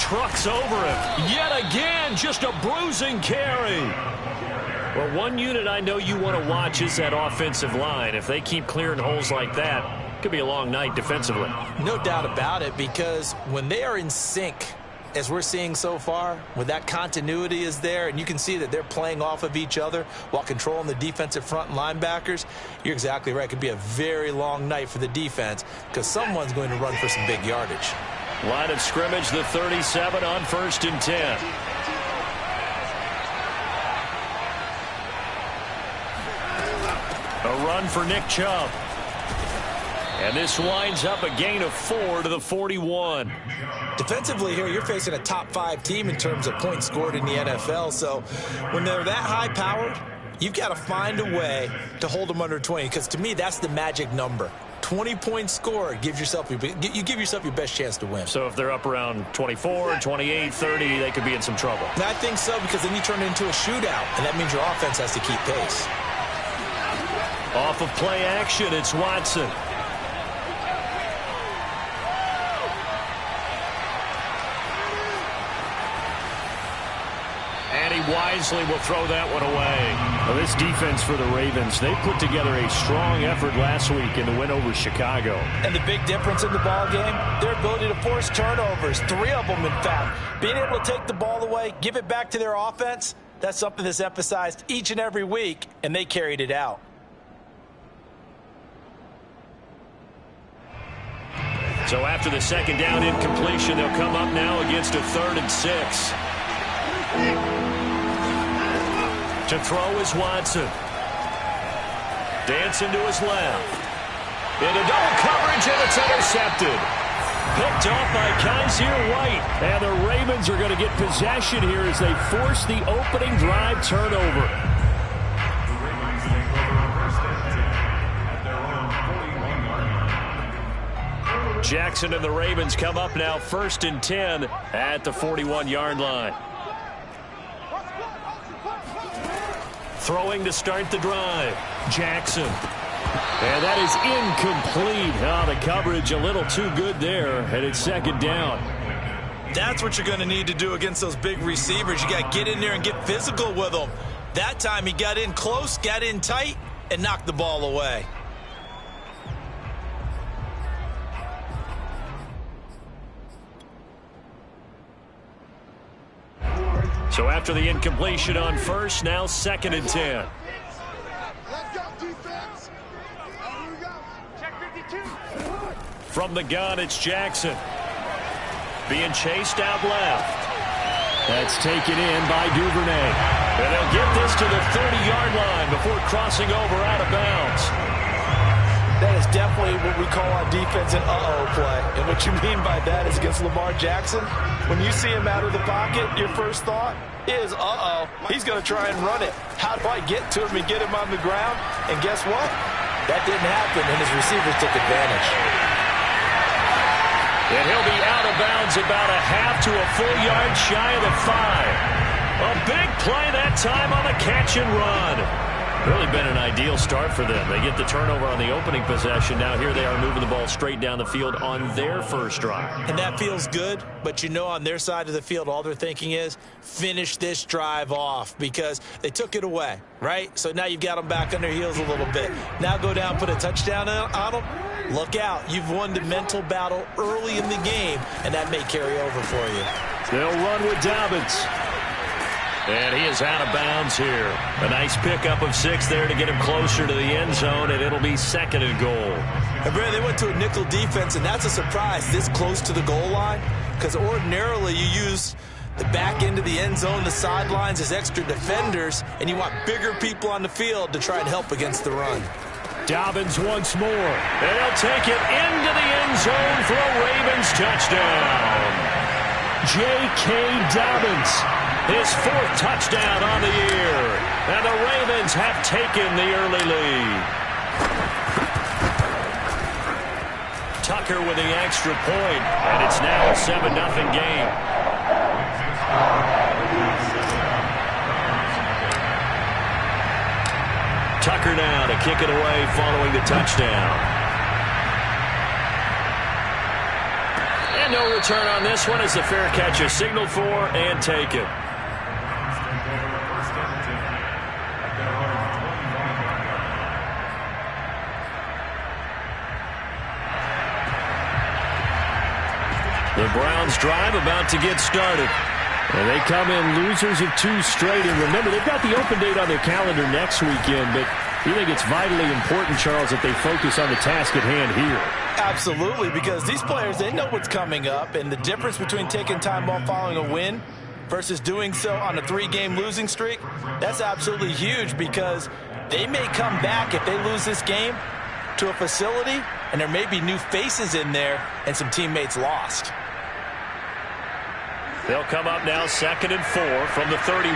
trucks over him. Yet again, just a bruising carry. Well, one unit I know you want to watch is that offensive line. If they keep clearing holes like that, it could be a long night defensively. No doubt about it, because when they are in sync, as we're seeing so far, when that continuity is there, and you can see that they're playing off of each other while controlling the defensive front and linebackers, you're exactly right. It could be a very long night for the defense because someone's going to run for some big yardage. Line of scrimmage, the 37 on 1st and 10. A run for Nick Chubb. And this winds up a gain of 4 to the 41. Defensively here, you're facing a top 5 team in terms of points scored in the NFL. So when they're that high-powered, you've got to find a way to hold them under 20. Because to me, that's the magic number. 20 points scored gives yourself you give yourself your best chance to win. So if they're up around 24, 28, 30, they could be in some trouble. And I think so, because then you turn it into a shootout, and that means your offense has to keep pace. Off of play action, it's Watson. And he wisely will throw that one away. Well, this defense for the Ravens, they put together a strong effort last week in the win over Chicago. And the big difference in the ball game, their ability to force turnovers, 3 of them in fact. Being able to take the ball away, give it back to their offense, that's something that's emphasized each and every week, and they carried it out. So after the second down incompletion, they'll come up now against a 3rd and 6. To throw is Watson. Dancing to his left. Into double coverage, and it's intercepted. Picked off by Kaiser White. And the Ravens are going to get possession here as they force the opening drive turnover. Jackson and the Ravens come up now 1st and 10 at the 41-yard line. Throwing to start the drive. Jackson. And that is incomplete. Oh, the coverage a little too good there, and it's 2nd down. That's what you're going to need to do against those big receivers. You got to get in there and get physical with them. That time he got in close, got in tight, and knocked the ball away. So after the incompletion on 1st, now 2nd and 10. From the gun, it's Jackson. Being chased out left. That's taken in by Duvernay. And they'll get this to the 30-yard line before crossing over out of bounds. That is definitely what we call on defense an uh-oh play. And what you mean by that is against Lamar Jackson, when you see him out of the pocket, your first thought is, uh-oh, he's going to try and run it. How do I get to him and get him on the ground? And guess what? That didn't happen, and his receivers took advantage. And he'll be out of bounds about a half to a full yard shy of the 5. A big play that time on the catch and run. Really been an ideal start for them. They get the turnover on the opening possession. Now here they are moving the ball straight down the field on their first drive. And that feels good, but you know on their side of the field all they're thinking is finish this drive off because they took it away, right? So now you've got them back on their heels a little bit. Now go down, put a touchdown on them. Look out. You've won the mental battle early in the game, and that may carry over for you. They'll run with Dobbins. And he is out of bounds here. A nice pickup of 6 there to get him closer to the end zone, and it'll be 2nd and goal. And Brad, they went to a nickel defense, and that's a surprise this close to the goal line because ordinarily you use the back end of the end zone, the sidelines as extra defenders, and you want bigger people on the field to try and help against the run. Dobbins once more. And they'll take it into the end zone for a Ravens touchdown. J.K. Dobbins, his 4th touchdown on the year. And the Ravens have taken the early lead. Tucker with the extra point, and it's now a 7-0 game. Tucker now to kick it away following the touchdown. And no return on this one as the fair catch is signaled for and taken. The Browns drive about to get started. And they come in losers of 2 straight. And remember, they've got the open date on their calendar next weekend. But you think it's vitally important, Charles, that they focus on the task at hand here? Absolutely, because these players, they know what's coming up. And the difference between taking time off following a win versus doing so on a 3-game losing streak, that's absolutely huge because they may come back if they lose this game to a facility, and there may be new faces in there and some teammates lost. They'll come up now 2nd and 4 from the 31.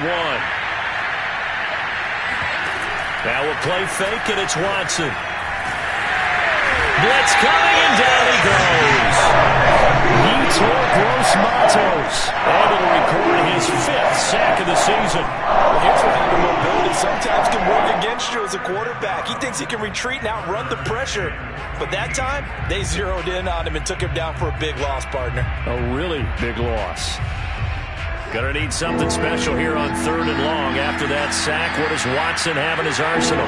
Now we'll play fake, and it's Watson. Blitz coming, and down he goes. Yetur Gross-Matos able to record his 5th sack of the season. Well, here's what happened. Mobility sometimes can work against you as a quarterback. He thinks he can retreat and outrun the pressure. But that time, they zeroed in on him and took him down for a big loss, partner. A really big loss. Gonna need something special here on 3rd and long. After that sack, what does Watson have in his arsenal?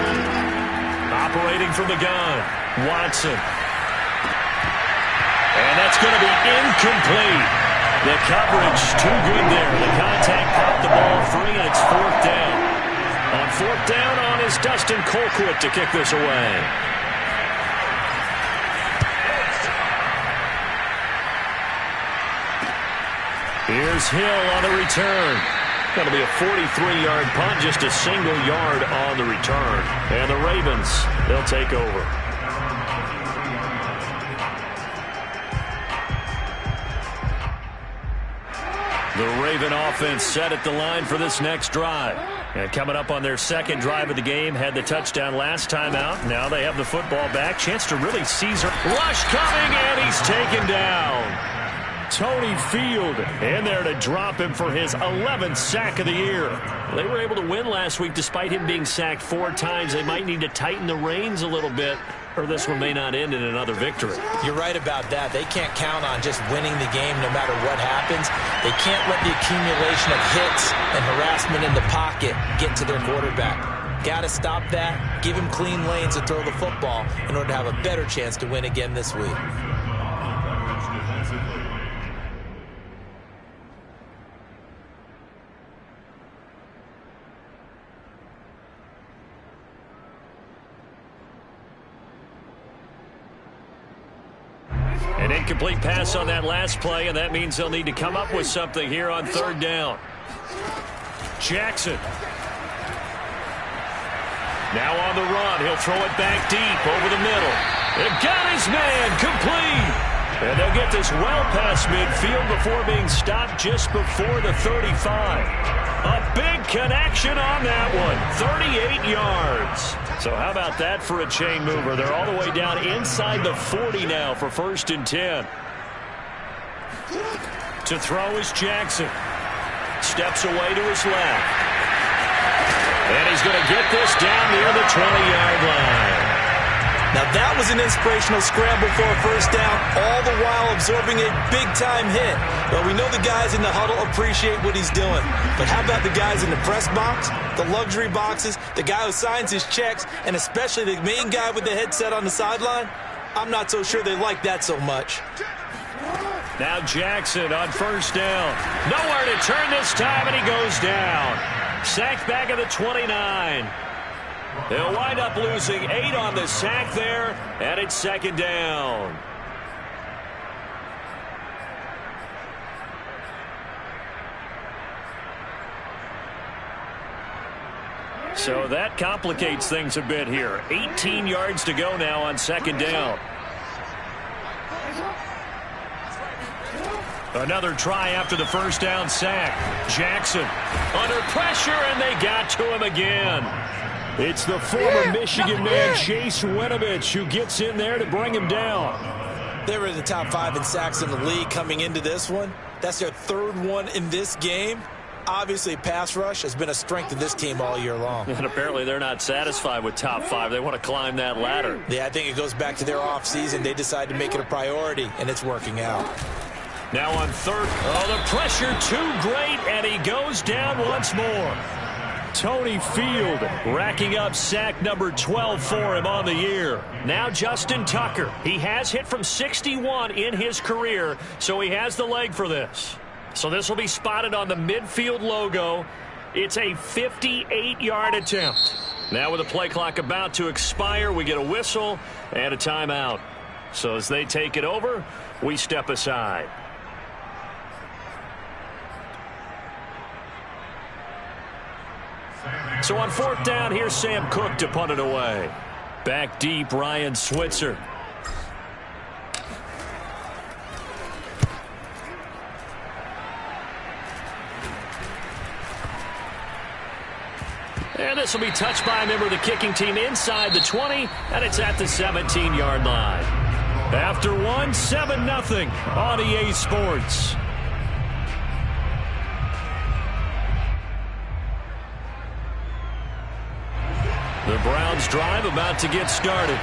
Operating from the gun, Watson. And that's going to be incomplete. The coverage too good there. The contact popped the ball free, and it's 4th down. On 4th down is Dustin Colquitt to kick this away. Here's Hill on the return. Going to be a 43-yard punt, just a single yard on the return. And the Ravens, they'll take over. The Raven offense set at the line for this next drive. And coming up on their 2nd drive of the game, had the touchdown last time out. Now they have the football back. Chance to really seize her. Rush coming, and he's taken down. Tony Field in there to drop him for his 11th sack of the year. They were able to win last week despite him being sacked 4 times. They might need to tighten the reins a little bit, or this one may not end in another victory. You're right about that. They can't count on just winning the game no matter what happens. They can't let the accumulation of hits and harassment in the pocket get to their quarterback. Got to stop that, give him clean lanes to throw the football in order to have a better chance to win again this week. An incomplete pass on that last play, and that means they'll need to come up with something here on 3rd down. Jackson. Now on the run. He'll throw it back deep over the middle. They've got his man complete. And they'll get this well past midfield before being stopped just before the 35. A big connection on that one. 38 yards. So how about that for a chain mover? They're all the way down inside the 40 now for 1st and 10. To throw is Jackson. Steps away to his left. And he's going to get this down near the 20-yard line. Now that was an inspirational scramble for a 1st down, all the while absorbing a big-time hit. Well, we know the guys in the huddle appreciate what he's doing. But how about the guys in the press box, the luxury boxes, the guy who signs his checks, and especially the main guy with the headset on the sideline? I'm not so sure they like that so much. Now Jackson on 1st down. Nowhere to turn this time, and he goes down. Sacked back at the 29. They'll wind up losing 8 on the sack there, and it's 2nd down. So that complicates things a bit here. 18 yards to go now on 2nd down. Another try after the 1st down sack. Jackson under pressure, and they got to him again. It's the former Michigan man, Chase Winovich, who gets in there to bring him down. They were in the top 5 in sacks in the league coming into this one. That's their 3rd one in this game. Obviously, pass rush has been a strength of this team all year long. And apparently they're not satisfied with top 5. They want to climb that ladder. Yeah, I think it goes back to their offseason. They decided to make it a priority, and it's working out. Now on third. Oh, the pressure too great, and he goes down once more. Tony Field racking up sack number 12 for him on the year. Now Justin Tucker. He has hit from 61 in his career, so he has the leg for this. So this will be spotted on the midfield logo. It's a 58-yard attempt. Now with the play clock about to expire, we get a whistle and a timeout. So as they take it over, we step aside. So on fourth down, here's Sam Cook to punt it away. Back deep, Ryan Switzer. And this will be touched by a member of the kicking team inside the 20, and it's at the 17-yard line. After one, 7-0 on EA Sports. The Browns drive about to get started.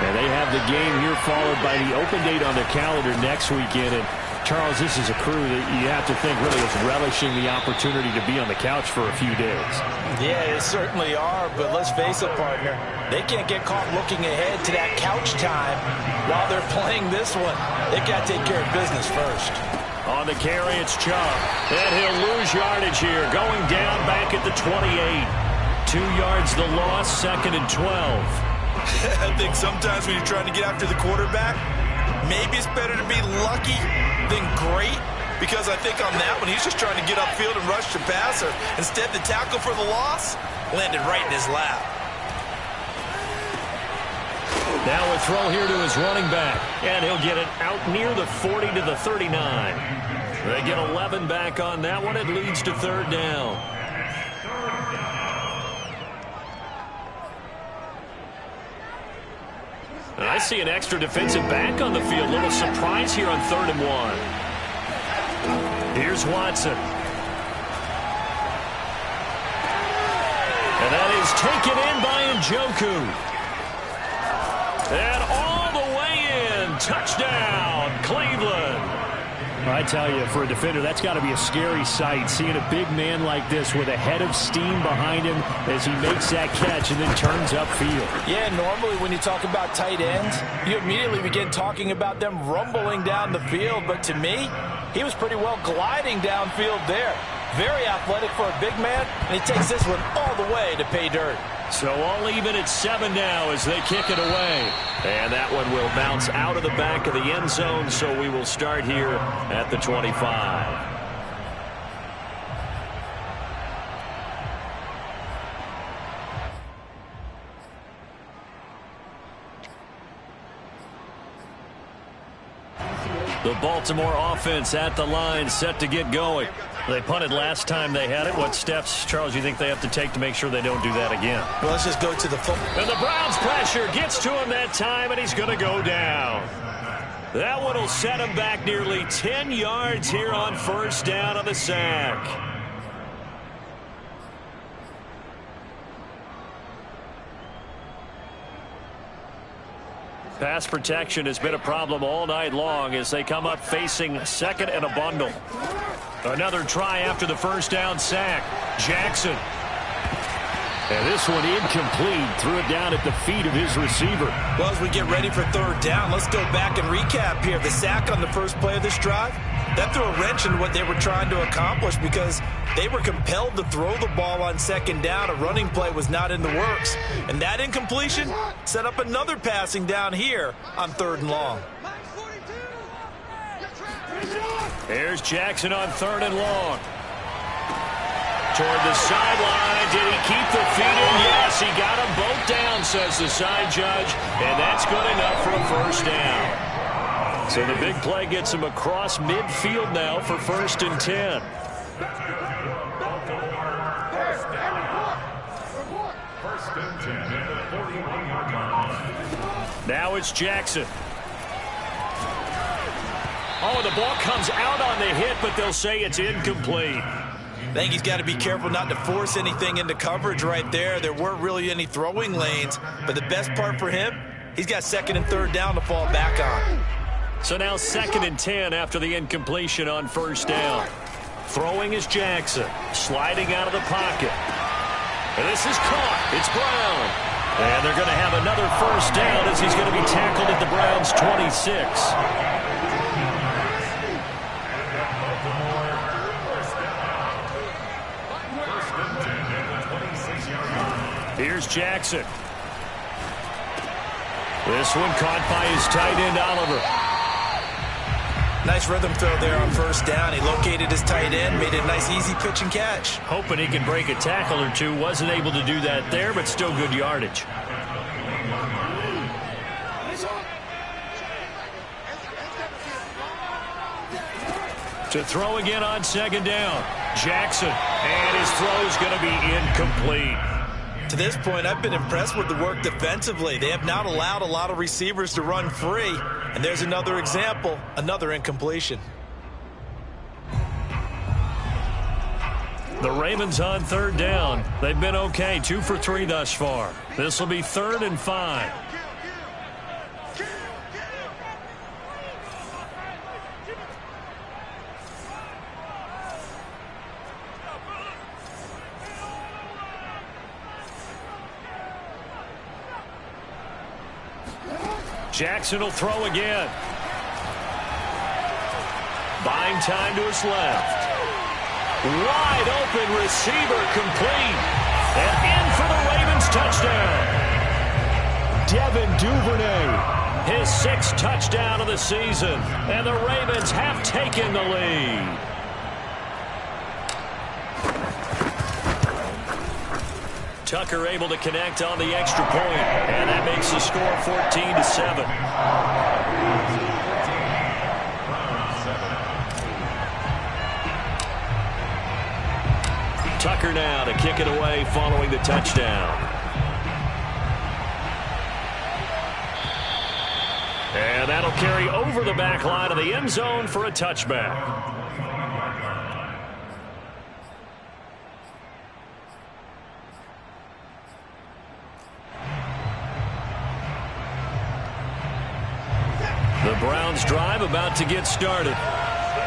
And they have the game here followed by the open date on their calendar next weekend. And Charles, this is a crew that you have to think really is relishing the opportunity to be on the couch for a few days. Yeah, they certainly are, but let's face it, partner. They can't get caught looking ahead to that couch time while they're playing this one. They've got to take care of business first. On the carry, it's Chubb. And he'll lose yardage here, going down back at the 28. 2 yards the loss, 2nd and 12. I think sometimes when you're trying to get after the quarterback, maybe it's better to be lucky than great, because I think on that one, he's just trying to get upfield and rush the passer. Instead, the tackle for the loss landed right in his lap. Now a throw here to his running back, and he'll get it out near the 40 to the 39. They get 11 back on that one. It leads to third down. And I see an extra defensive back on the field. Little surprise here on 3rd and 1. Here's Watson. And that is taken in by Njoku. And all the way in. Touchdown, Cleveland. I tell you, for a defender, that's got to be a scary sight, seeing a big man like this with a head of steam behind him as he makes that catch and then turns upfield. Yeah, normally when you talk about tight ends, you immediately begin talking about them rumbling down the field. But to me, he was pretty well gliding downfield there. Very athletic for a big man, and he takes this one all the way to pay dirt. So all even at 7 now as they kick it away. And that one will bounce out of the back of the end zone, so we will start here at the 25. The Baltimore offense at the line, set to get going. They punted last time they had it. What steps, Charles, you think they have to take to make sure they don't do that again? Well, let's just go to the foot. And the Browns pressure gets to him that time, and he's going to go down. That one will set him back nearly 10 yards here on 1st down on the sack. Pass protection has been a problem all night long as they come up facing 2nd and a bundle. Another try after the 1st down sack. Jackson. And this one incomplete. Threw it down at the feet of his receiver. Well, as we get ready for 3rd down, let's go back and recap here. The sack on the first play of this drive, that threw a wrench in what they were trying to accomplish because they were compelled to throw the ball on 2nd down. A running play was not in the works. And that incompletion set up another passing down here on 3rd and long. Here's Jackson on 3rd and long. Toward the sideline. Did he keep the feet in? Yes, he got them both down, says the side judge. And that's good enough for a 1st down. So the big play gets him across midfield now for 1st and 10. Now it's Jackson. Oh, the ball comes out on the hit, but they'll say it's incomplete. I think he's got to be careful not to force anything into coverage right there. There weren't really any throwing lanes, but the best part for him, he's got 2nd and 3rd down to fall back on. So now 2nd and 10 after the incompletion on first down. Throwing is Jackson. Sliding out of the pocket. And this is caught. It's Brown. And they're going to have another first down as he's going to be tackled at the Browns' 26. Here's Jackson. This one caught by his tight end, Oliver. Nice rhythm throw there on first down. He located his tight end, made it a nice easy pitch and catch. Hoping he can break a tackle or two. Wasn't able to do that there, but still good yardage. To throw again on 2nd down. Jackson. And his throw is going to be incomplete. To this point, I've been impressed with the work defensively. They have not allowed a lot of receivers to run free. And there's another example, another incompletion. The Ravens on 3rd down. They've been okay, 2 for 3 thus far. This will be 3rd and 5. Jackson will throw again. Buying time to his left. Wide open receiver complete. And in for the Ravens touchdown. Devin Duvernay. His 6th touchdown of the season. And the Ravens have taken the lead. Tucker able to connect on the extra point, and that makes the score 14-7. Tucker now to kick it away following the touchdown. And that'll carry over the back line of the end zone for a touchback. The Browns drive about to get started.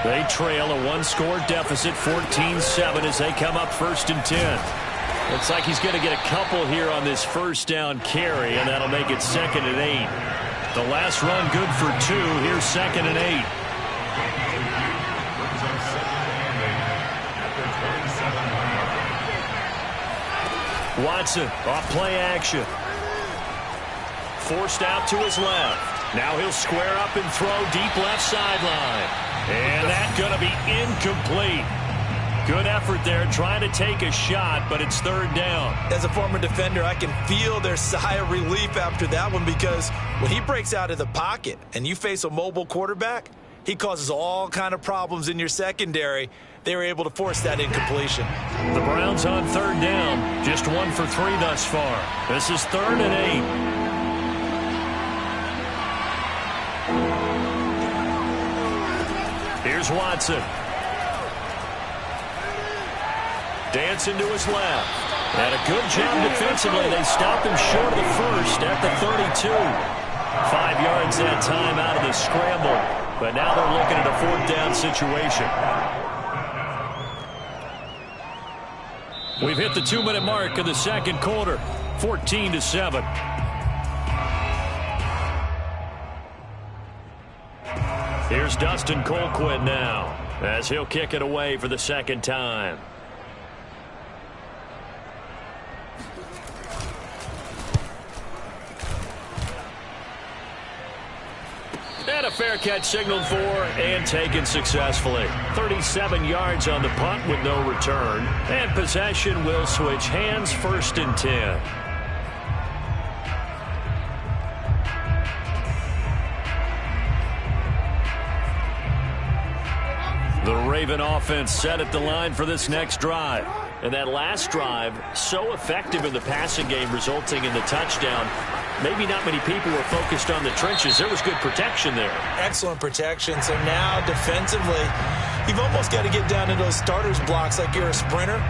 They trail a 1-score deficit, 14-7 as they come up 1st and 10. Looks like he's going to get a couple here on this first down carry, and that'll make it 2nd and 8. The last run good for 2. Here's 2nd and 8. Watson off play action. Forced out to his left. Now he'll square up and throw deep left sideline. And that's going to be incomplete. Good effort there trying to take a shot, but it's 3rd down. As a former defender, I can feel their sigh of relief after that one, because when he breaks out of the pocket and you face a mobile quarterback, he causes all kind of problems in your secondary. They were able to force that incompletion. The Browns on 3rd down, just 1 for 3 thus far. This is 3rd and 8. Here's Watson. Dancing to his left. And a good job defensively. They stopped him short of the first at the 32. 5 yards that time out of the scramble. But now they're looking at a 4th down situation. We've hit the 2-minute mark of the 2nd quarter. 14-7. Here's Dustin Colquitt now as he'll kick it away for the 2nd time. And a fair catch signaled for and taken successfully. 37 yards on the punt with no return. And possession will switch hands, 1st and 10. The Raven offense set at the line for this next drive. And that last drive, so effective in the passing game, resulting in the touchdown. Maybe not many people were focused on the trenches. There was good protection there. Excellent protection. So now defensively, you've almost got to get down to those starters blocks like you're a sprinter.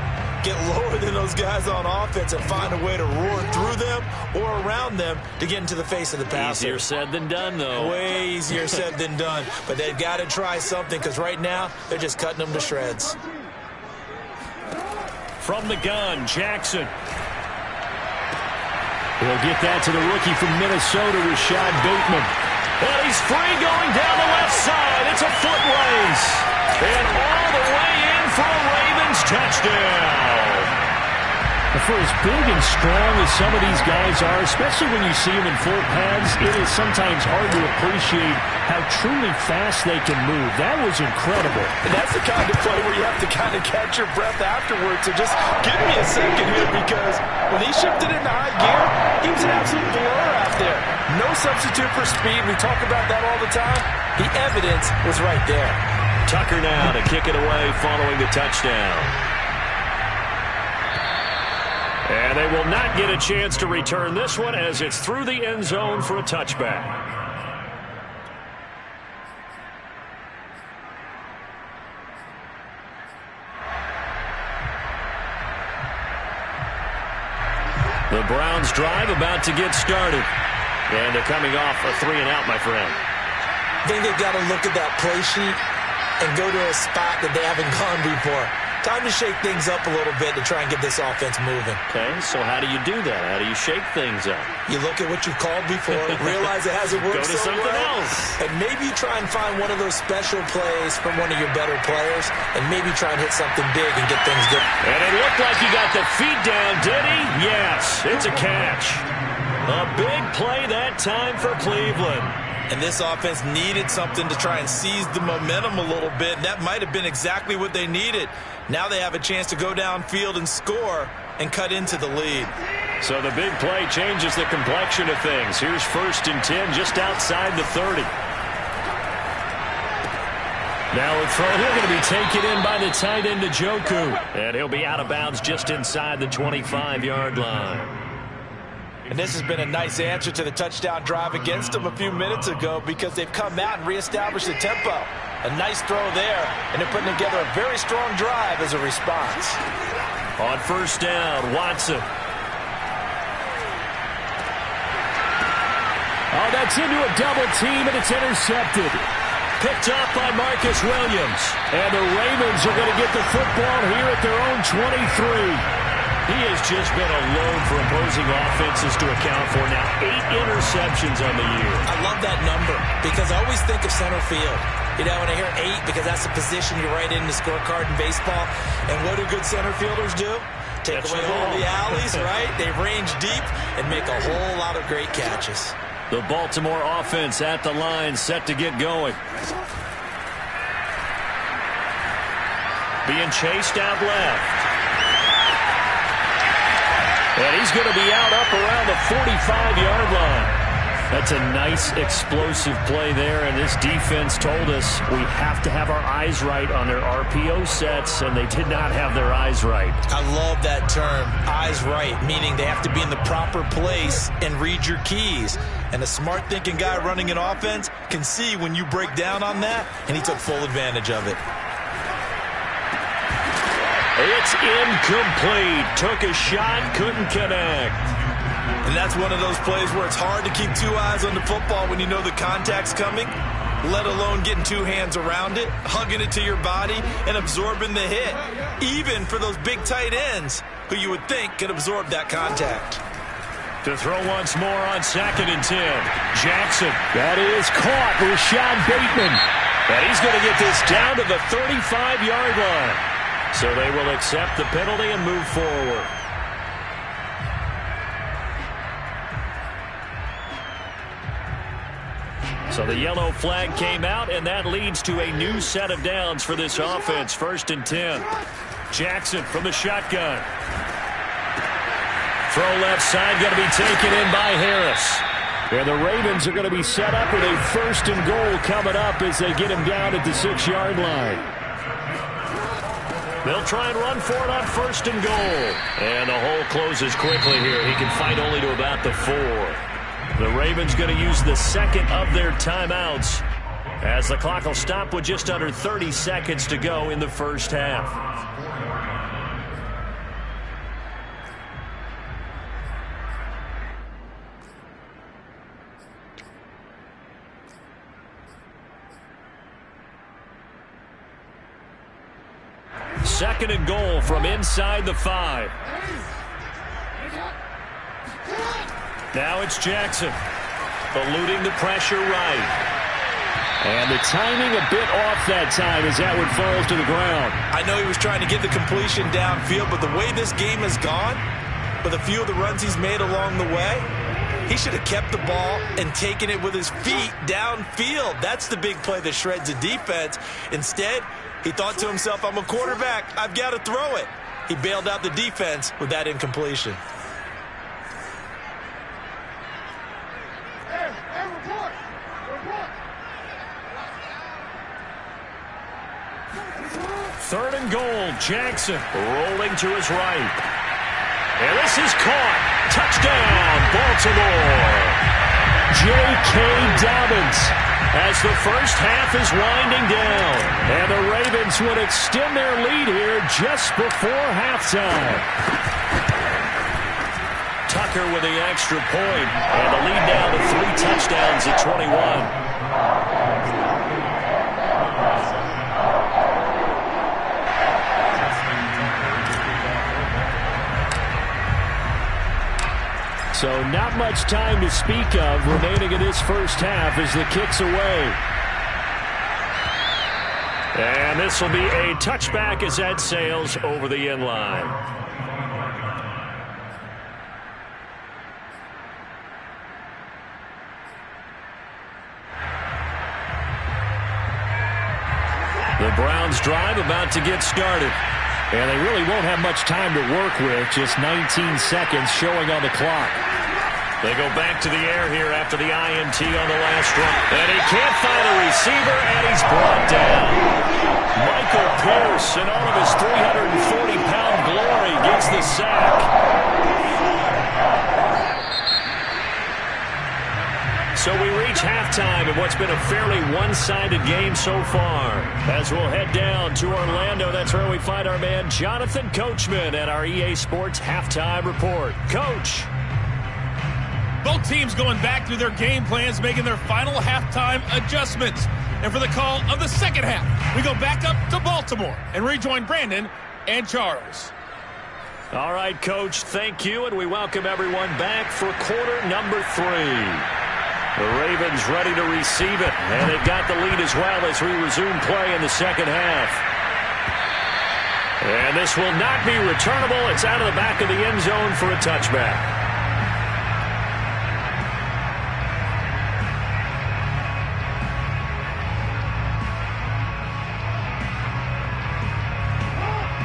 get lower than those guys on offense and find a way to roar through them or around them to get into the face of the passer. Easier said than done, though. Way easier said than done. But they've got to try something because right now they're just cutting them to shreds. From the gun, Jackson. He'll get that to the rookie from Minnesota, Rashad Bateman. And he's free going down the left side. It's a foot race. And all the way in for a Ravens touchdown. For as big and strong as some of these guys are, especially when you see them in full pads, it is sometimes hard to appreciate how truly fast they can move. That was incredible. And that's the kind of play where you have to kind of catch your breath afterwards. So just give me a second here, because when he shifted into high gear, he was an absolute blur out there. No substitute for speed. We talk about that all the time. The evidence was right there. Tucker now to kick it away following the touchdown. And they will not get a chance to return this one as it's through the end zone for a touchback. The Browns drive about to get started. And they're coming off a 3-and-out, my friend. I think they've got to look at that play sheet and go to a spot that they haven't gone before. Time to shake things up a little bit to try and get this offense moving. Okay, so how do you do that? How do you shake things up? You look at what you've called before, realize it hasn't worked so well. Go to something else. And maybe try and find one of those special plays from one of your better players, and maybe try and hit something big and get things going. And it looked like he got the feet down, did he? Yes, it's a catch. A big play that time for Cleveland. And this offense needed something to try and seize the momentum a little bit. That might have been exactly what they needed. Now they have a chance to go downfield and score and cut into the lead. So the big play changes the complexion of things. Here's 1st and 10 just outside the 30. Now a throw. He'll going to be taken in by the tight end Njoku. And he'll be out of bounds just inside the 25-yard line. And this has been a nice answer to the touchdown drive against them a few minutes ago, because they've come out and reestablished the tempo. A nice throw there, and they're putting together a very strong drive as a response. On 1st down, Watson. Oh, that's into a double team, and it's intercepted. Picked up by Marcus Williams. And the Ravens are going to get the football here at their own 23. He has just been a load for opposing offenses to account for. Now 8 interceptions on the year. I love that number, because I always think of center field. You know, when I hear 8, because that's the position you write in the scorecard in baseball. And what do good center fielders do? Take away all the alleys, right? They range deep and make a whole lot of great catches. The Baltimore offense at the line, set to get going. Being chased out left. And he's going to be out up around the 45-yard line. That's a nice explosive play there, and this defense told us we have to have our eyes right on their RPO sets, and they did not have their eyes right. I love that term, eyes right, meaning they have to be in the proper place and read your keys. And a smart thinking guy running an offense can see when you break down on that, and he took full advantage of it. It's incomplete. Took a shot, couldn't connect. And that's one of those plays where it's hard to keep 2 eyes on the football when you know the contact's coming, let alone getting 2 hands around it, hugging it to your body, and absorbing the hit, even for those big tight ends who you would think could absorb that contact. To throw once more on 2nd and 10. Jackson. That is caught. Rashad Bateman. And he's going to get this down to the 35-yard line. So they will accept the penalty and move forward. So the yellow flag came out, and that leads to a new set of downs for this offense. 1st and 10. Jackson from the shotgun. Throw left side, going to be taken in by Harris. And the Ravens are going to be set up with a 1st and goal coming up as they get him down at the 6-yard line. They'll try and run for it on 1st and goal. And the hole closes quickly here. He can fight only to about the 4. The Ravens going to use the 2nd of their timeouts as the clock will stop with just under 30 seconds to go in the 1st half. 2nd and goal from inside the 5. Now it's Jackson. Eluding the pressure right. And the timing a bit off that time as that one falls to the ground. I know he was trying to get the completion downfield, but the way this game has gone, with a few of the runs he's made along the way, he should have kept the ball and taken it with his feet downfield. That's the big play that shreds the defense. Instead, he thought to himself, I'm a quarterback. I've got to throw it. He bailed out the defense with that incompletion. Third and goal, Jackson rolling to his right. And this is caught. Touchdown, Baltimore. J.K. Dobbins as the first half is winding down. And the Ravens would extend their lead here just before halftime. Tucker with the extra point, and the lead down to 3 touchdowns at 21. So not much time to speak of remaining in this first half as the kick's away. And this will be a touchback as that sails over the end line. The Browns drive about to get started. And they really won't have much time to work with, just 19 seconds showing on the clock. They go back to the air here after the INT on the last run. And he can't find a receiver, and he's brought down. Michael Pierce, in all of his 340-pound glory, gets the sack. So we reach halftime in what's been a fairly one-sided game so far. As we'll head down to Orlando, that's where we find our man Jonathan Coachman at our EA Sports Halftime Report. Coach. Both teams going back through their game plans, making their final halftime adjustments. And for the call of the second half, we go back up to Baltimore and rejoin Brandon and Charles. All right, Coach, thank you, and we welcome everyone back for quarter number 3. The Ravens ready to receive it, and they've got the lead as well as we resume play in the second half. And this will not be returnable. It's out of the back of the end zone for a touchback.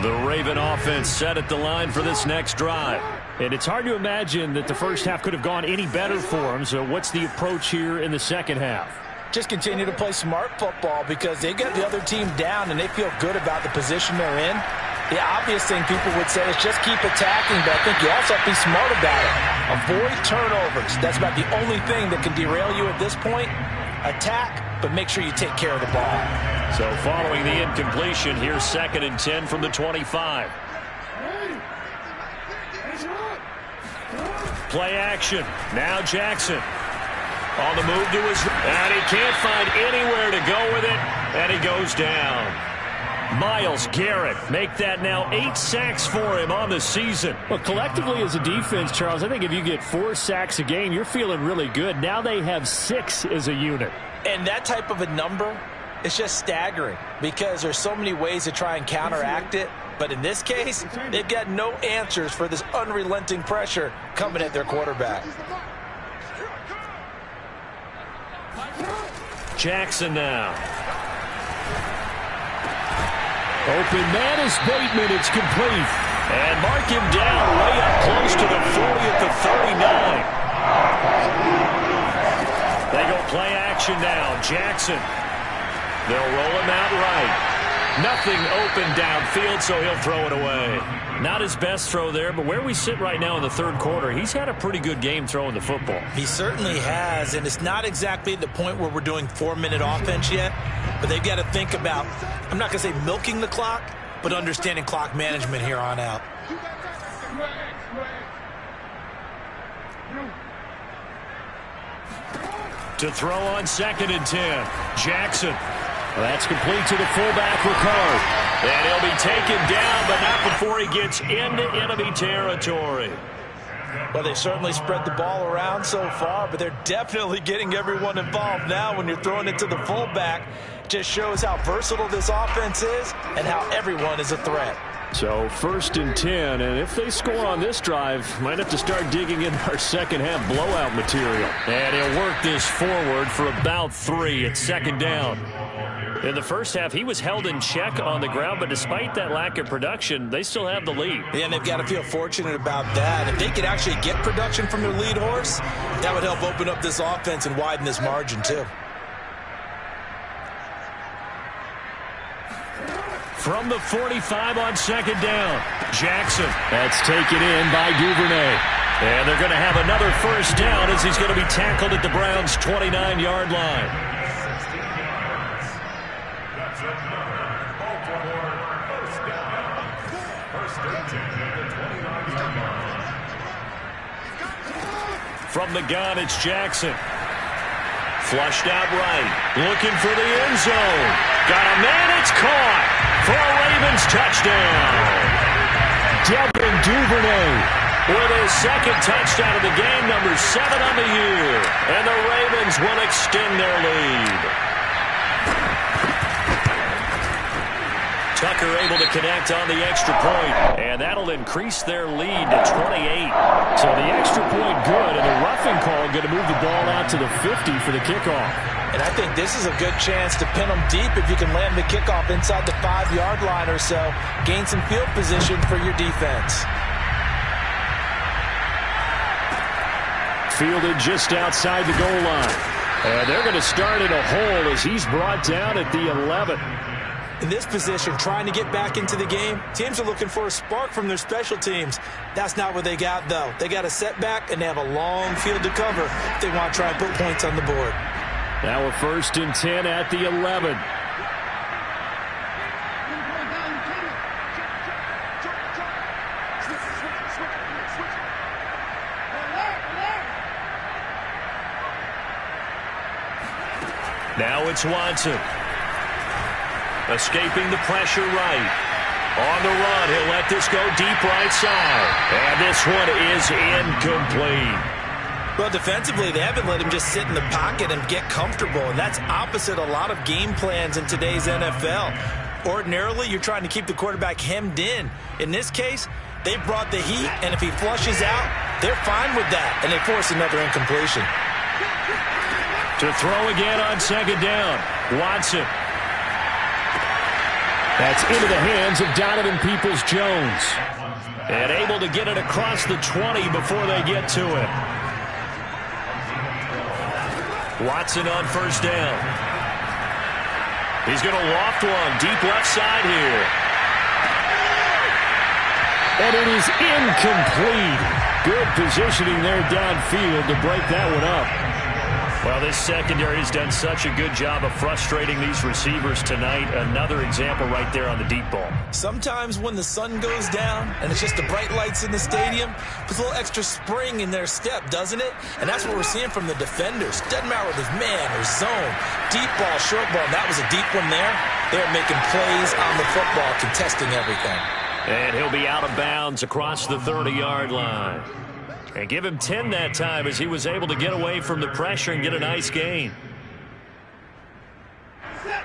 The Raven offense set at the line for this next drive. And it's hard to imagine that the first half could have gone any better for them. So what's the approach here in the second half? Just continue to play smart football because they got the other team down and they feel good about the position they're in. The obvious thing people would say is just keep attacking, but I think you also have to be smart about it. Avoid turnovers. That's about the only thing that can derail you at this point. Attack, but make sure you take care of the ball. So following the incompletion, here's 2nd and 10 from the 25. Play action. Now Jackson. On the move to his... And he can't find anywhere to go with it. And he goes down. Myles Garrett make that now 8 sacks for him on the season. Well, collectively as a defense, Charles, I think if you get 4 sacks a game, you're feeling really good. Now they have 6 as a unit. And that type of a number, it's just staggering because there's so many ways to try and counteract it. But in this case, they've got no answers for this unrelenting pressure coming at their quarterback. Jackson now. Open man is Bateman. It's complete. And mark him down way up close to the 40 at the 39. They go play action now. Jackson. They'll roll him out right. Nothing open downfield, so he'll throw it away. Not his best throw there, but where we sit right now in the third quarter, he's had a pretty good game throwing the football. He certainly has, and it's not exactly the point where we're doing 4-minute offense yet, but they've got to think about, I'm not going to say milking the clock, but understanding clock management here on out. To throw on 2nd and 10, Jackson. That's complete to the fullback, Ricard. And he'll be taken down, but not before he gets into enemy territory. Well, they certainly spread the ball around so far, but they're definitely getting everyone involved now when you're throwing it to the fullback. Just shows how versatile this offense is and how everyone is a threat. So 1st and 10, and if they score on this drive, might have to start digging in our second half blowout material. And he'll work this forward for about 3 at 2nd down. In the first half, he was held in check on the ground, but despite that lack of production, they still have the lead. Yeah, and they've got to feel fortunate about that. If they could actually get production from their lead horse, that would help open up this offense and widen this margin too. From the 45 on 2nd down, Jackson. That's taken in by Duvernay. And they're going to have another 1st down as he's going to be tackled at the Browns' 29-yard line. From the gun, it's Jackson. Flushed out right. Looking for the end zone. Got a man. It's caught for a Ravens touchdown. Devin Duvernay with his 2nd touchdown of the game, number 7 on the year. And the Ravens will extend their lead. Tucker able to connect on the extra point, and that'll increase their lead to 28. So the extra point good, and the roughing call going to move the ball out to the 50 for the kickoff. And I think this is a good chance to pin them deep if you can land the kickoff inside the 5-yard line or so. Gain some field position for your defense. Fielded just outside the goal line. And they're going to start in a hole as he's brought down at the 11. In this position, trying to get back into the game, teams are looking for a spark from their special teams. That's not what they got, though. They got a setback, and they have a long field to cover if they want to try and put points on the board. Now a 1st and 10 at the 11. Now it's Watson. Escaping the pressure right. On the run, he'll let this go deep right side. And this one is incomplete. Well, defensively, they haven't let him just sit in the pocket and get comfortable, and that's opposite a lot of game plans in today's NFL. Ordinarily, you're trying to keep the quarterback hemmed in. In this case, they brought the heat, and if he flushes out, they're fine with that, and they force another incompletion. To throw again on 2nd down, Watson. That's into the hands of Donovan Peoples-Jones. And able to get it across the 20 before they get to it. Watson on 1st down. He's going to loft one deep left side here. And it is incomplete. Good positioning there downfield to break that one up. Well, this secondary has done such a good job of frustrating these receivers tonight. Another example right there on the deep ball. Sometimes when the sun goes down and it's just the bright lights in the stadium, puts a little extra spring in their step, doesn't it? And that's what we're seeing from the defenders. Doesn't matter if it's man or zone, deep ball, short ball. That was a deep one there. They're making plays on the football, contesting everything. And he'll be out of bounds across the 30-yard line. And give him 10 that time as he was able to get away from the pressure and get a nice gain.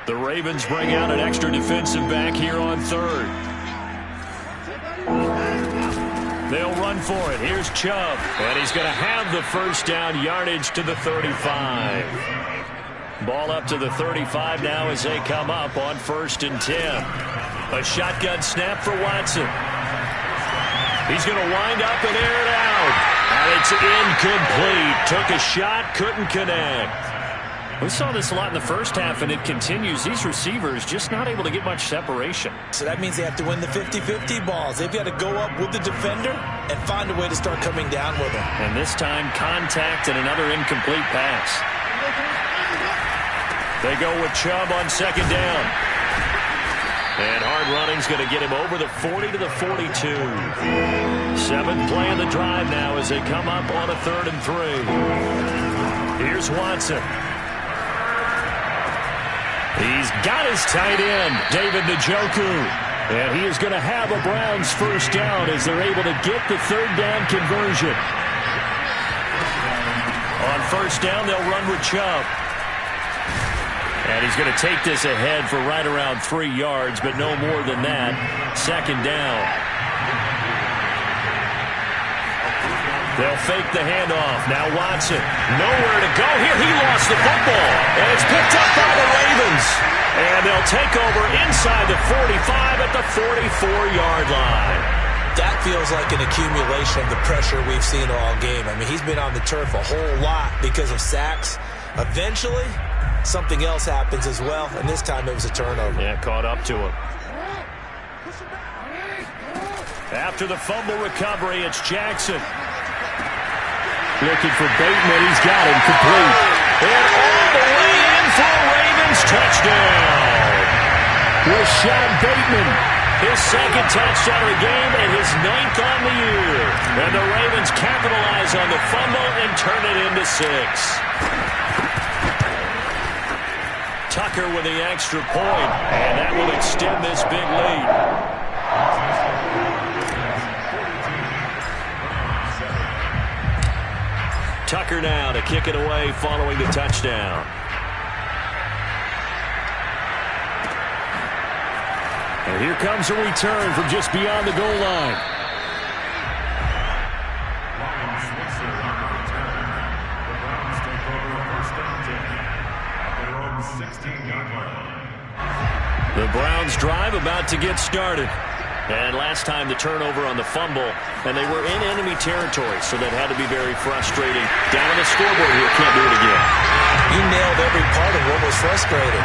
The Ravens bring out an extra defensive back here on 3rd. They'll run for it. Here's Chubb. And he's going to have the 1st down yardage to the 35. Ball up to the 35 now as they come up on 1st and 10. A shotgun snap for Watson. He's going to wind up and air it out. And it's incomplete. Took a shot, couldn't connect. We saw this a lot in the first half, and it continues. These receivers just not able to get much separation. So that means they have to win the 50-50 balls. They've got to go up with the defender and find a way to start coming down with them. And this time, contact and another incomplete pass. They go with Chubb on 2nd down. And hard running's going to get him over the 40 to the 42. 7th play of the drive now as they come up on a 3rd and 3. Here's Watson. He's got his tight end, David Njoku. And he is going to have a Browns first down as they're able to get the third down conversion. On first down, they'll run with Chubb. And he's going to take this ahead for right around 3 yards, but no more than that. Second down. They'll fake the handoff. Now Watson, nowhere to go here. He lost the football, and it's picked up by the Ravens. And they'll take over inside the 45 at the 44-yard line. That feels like an accumulation of the pressure we've seen all game. I mean, he's been on the turf a whole lot because of sacks. Eventually, something else happens as well, and this time it was a turnover. Yeah, caught up to him. After the fumble recovery, it's Jackson. Looking for Bateman. He's got him complete. And all the way in for a Ravens touchdown. Rashad Bateman, his second touchdown of the game and his 9th on the year. And the Ravens capitalize on the fumble and turn it into 6. Tucker with the extra point, and that will extend this big lead. Tucker now to kick it away following the touchdown. And here comes a return from just beyond the goal line. The Browns drive about to get started. And last time the turnover on the fumble, and they were in enemy territory, so that had to be very frustrating. Down on the scoreboard here, can't do it again. You nailed every part of what was frustrating.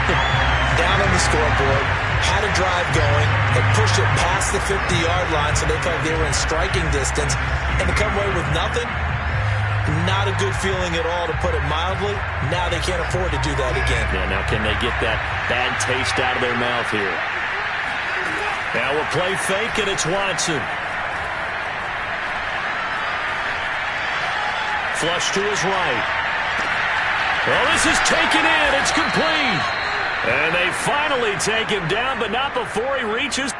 Down on the scoreboard, had a drive going, and pushed it past the 50-yard line so they felt they were in striking distance, and to come away with nothing, not a good feeling at all, to put it mildly. Now they can't afford to do that again. Yeah, now can they get that bad taste out of their mouth here? Now we'll play fake, and it's Watson. Flush to his right. Well, this is taken in. It's complete. And they finally take him down, but not before he reaches.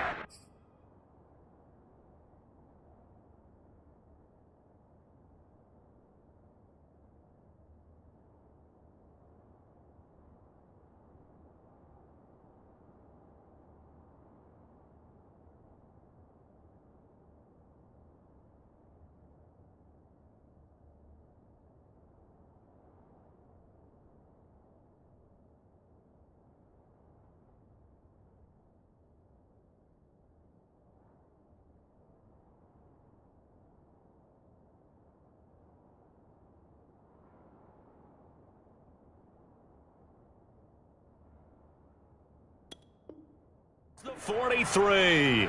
The 43.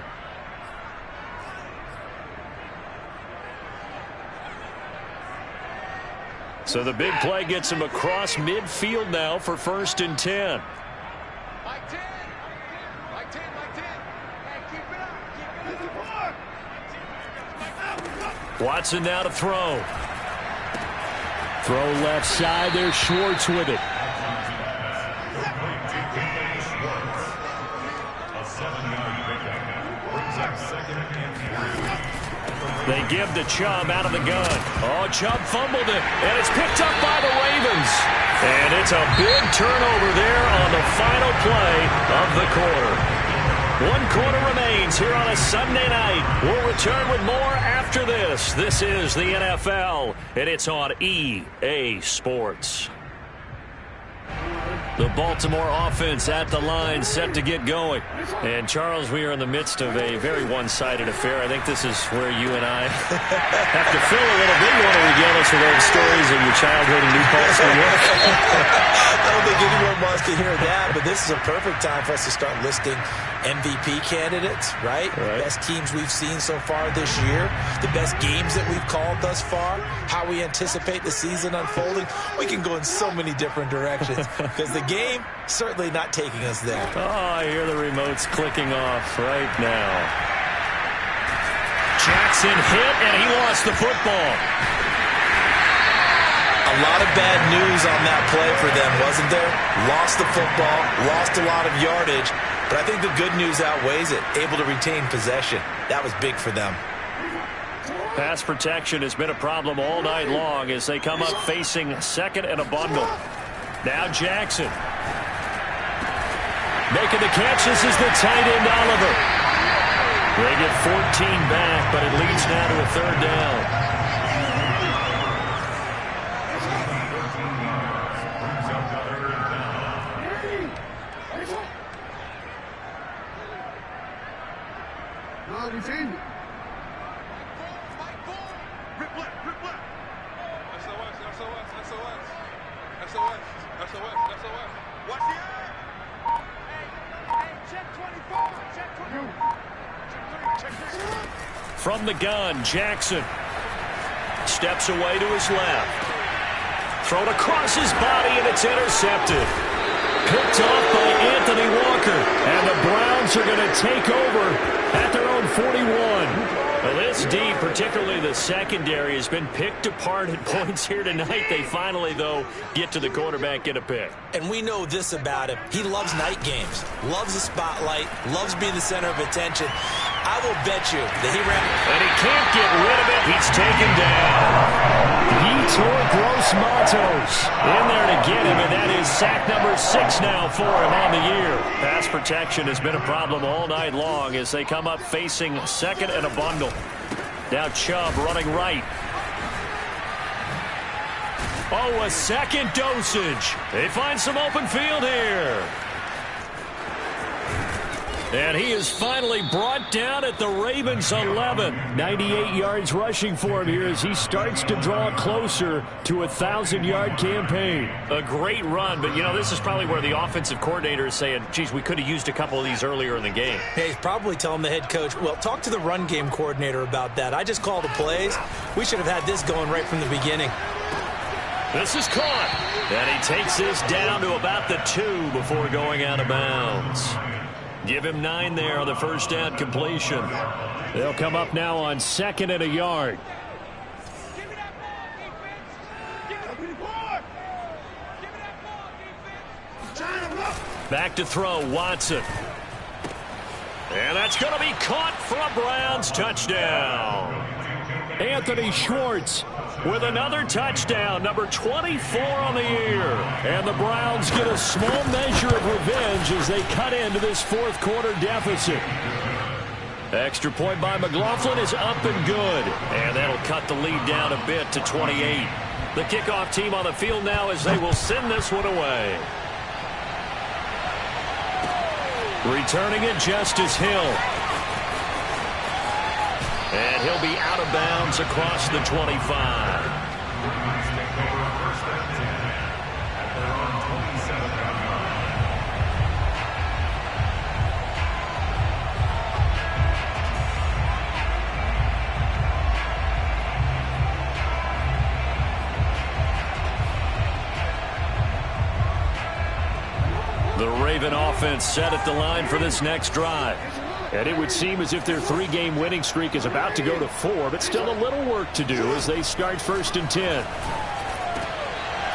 So the big play gets him across midfield now for 1st and 10. Mike 10. Mike 10. Mike 10. Hey, keep it up. Watson now to throw. Throw left side. There's Schwartz with it. They give to Chubb out of the gun. Oh, Chubb fumbled it, and it's picked up by the Ravens. And it's a big turnover there on the final play of the quarter. 1 quarter remains here on a Sunday night. We'll return with more after this. This is the NFL, and it's on EA Sports. The Baltimore offense at the line, set to get going. And, Charles, we are in the midst of a very one-sided affair. I think this is where you and I have to fill a little bit. You want to regale us with old stories of your childhood in New Paltz, New York? I don't think anyone wants to hear that, but this is a perfect time for us to start listing MVP candidates, right? The best teams we've seen so far this year, the best games that we've called thus far, how we anticipate the season unfolding. We can go in so many different directions because the game certainly not taking us there. Oh, I hear the remotes clicking off right now. Jackson hit, and he lost the football. A A lot of bad news on that play for them, wasn't there? Lost the football, lost a lot of yardage, but I think the good news outweighs it. Able to retain possession. That was big for them. Pass protection has been a problem all night long as they come up facing second and a bundle. Now Jackson. Making the catch. This is the tight end, Oliver. They get 14 back, but it leads now to a third down. From the gun, Jackson steps away to his left. Thrown across his body, and it's intercepted. Picked off by Anthony Walker. And the Browns are going to take over at their own 41. Well, this D, particularly the secondary, has been picked apart at points here tonight. They finally, though, get to the quarterback, get a pick. And we know this about him. He loves night games, loves the spotlight, loves being the center of attention. I will bet you that he ran. And he can't get rid of it. He's taken down. Yetur Gross-Matos in there to get him, and that is sack number 6 now for him on the year. Pass protection has been a problem all night long as they come up facing second and a bundle. Now Chubb running right. Oh, a second dosage. They find some open field here. And he is finally brought down at the Ravens 11. 98 yards rushing for him here as he starts to draw closer to a 1,000-yard campaign. A great run, but, you know, this is probably where the offensive coordinator is saying, geez, we could have used a couple of these earlier in the game. Hey, he's probably telling the head coach, well, talk to the run game coordinator about that. I just called the plays. We should have had this going right from the beginning. This is caught. And he takes this down to about the 2 before going out of bounds. Give him 9 there on the first down completion. They'll come up now on second and a yard. Back to throw, Watson. And that's going to be caught for a Browns touchdown. Anthony Schwartz with another touchdown, number 24 on the year. And the Browns get a small measure of revenge as they cut into this fourth quarter deficit. Extra point by McLaughlin is up and good. And that'll cut the lead down a bit to 28. The kickoff team on the field now as they will send this one away. Returning it, Justice Hill. And he'll be out of bounds across the 25. The Raven offense set at the line for this next drive. And it would seem as if their 3-game winning streak is about to go to 4, but still a little work to do as they start 1st and 10.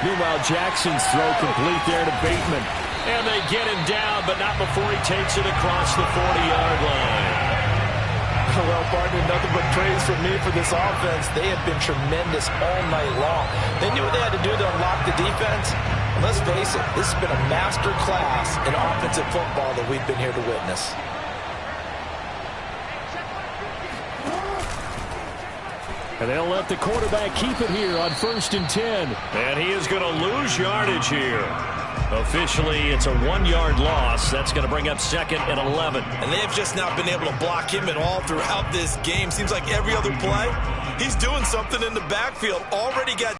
Meanwhile, Jackson's throw complete there to Bateman. And they get him down, but not before he takes it across the 40-yard line. Well, partner, nothing but praise from me for this offense. They have been tremendous all night long. They knew what they had to do to unlock the defense. And let's face it, this has been a master class in offensive football that we've been here to witness. And they'll let the quarterback keep it here on 1st and 10. And he is going to lose yardage here. Officially, it's a 1-yard loss. That's going to bring up 2nd and 11. And they've just not been able to block him at all throughout this game. Seems like every other play, he's doing something in the backfield. Already got